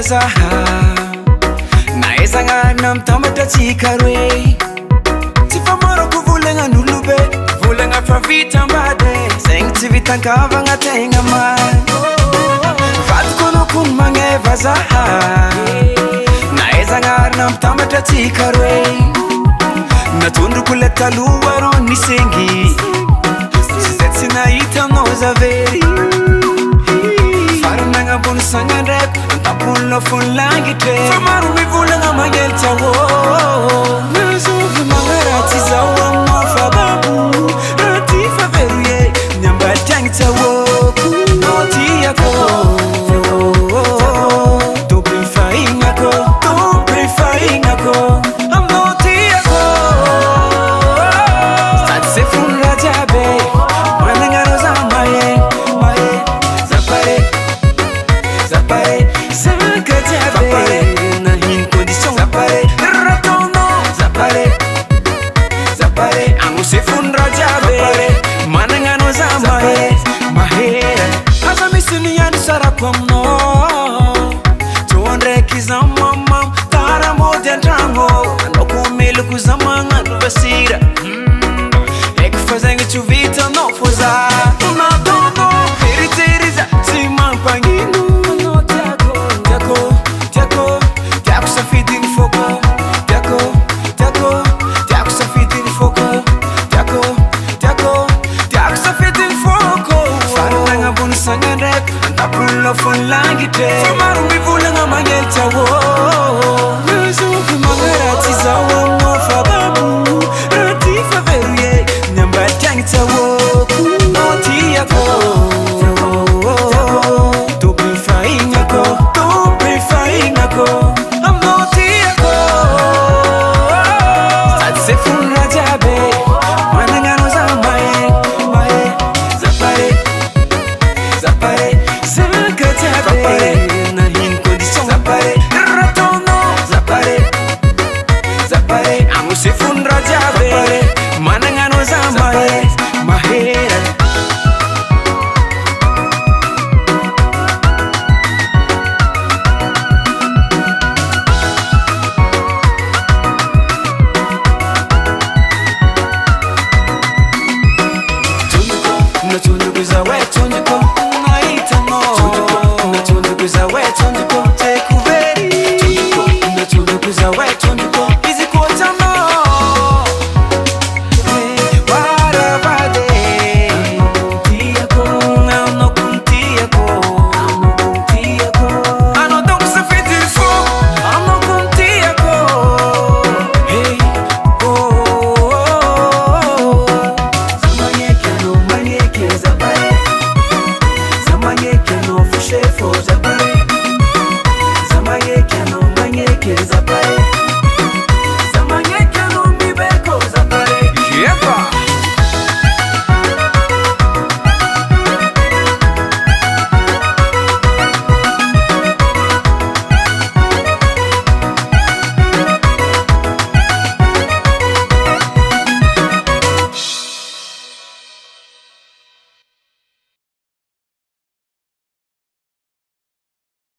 vazaha naezagna mtamatatsikarwe tsy famarako volagnanolobe volagna fa vitambade zegny tsy vitankavagna tegna mary vatikonokono magne vazaha naezagnarina mtamatatsikarwe natondroko le taloha ro nisengy tsy zay tsy nahitanao zavery faranagnambony sagnadraiko antapony lafony langitre fa maro mivolagna magnely tiaô nazovy magnaratsy zao aminao fa babu raha ty fa veroye niambalitriagny tiaôko no tiako tompy fahignako tompy fahignako aminao tiako sady se fony raha jiaby managnareo za mahe mahe zapare zapare zaka jiaby nahiny condition zapare ratono zapare zapare agno se fony raha jiaby managnareo za mahe mahe aza misy niandro sarako aminao toandraiky za mamam tara mody antragno anaoko meloko za magnano basira eko fa zegny tsy ho vitanao fô za nataonao eriteriza tsy mampagnino anao tiako tiako tiako tiako safidiny fôko tiako tiako tiako safidiny fôko tiako tiako tiako safidiny fôko faranagnambony sagnadraiko antapony lafony langitre fa maro mivolagna magnely tiaô nazovy magnaratsy zao aminao fa babu raha ty fa veroye niambalitriagny tiaôko no tiako tompy fahignako tompy fahignako aminao tiako sady se fony raha jiaby managnano za mahe mahe zapare zapare zaka jiaby nahiny condition zapare ratono zapare zapare agno se fony raha jiaby managnano za mahe mahera natundukuza we tunduko naitano natundukuza we tunduko tekuveri natundukuza we tunduko izikotano waravade tiako ano kuntiako ano donc ça fait du faux ano kuntiako hey oh zamanyeke no manyeke zapare zamanyeke no fushe fo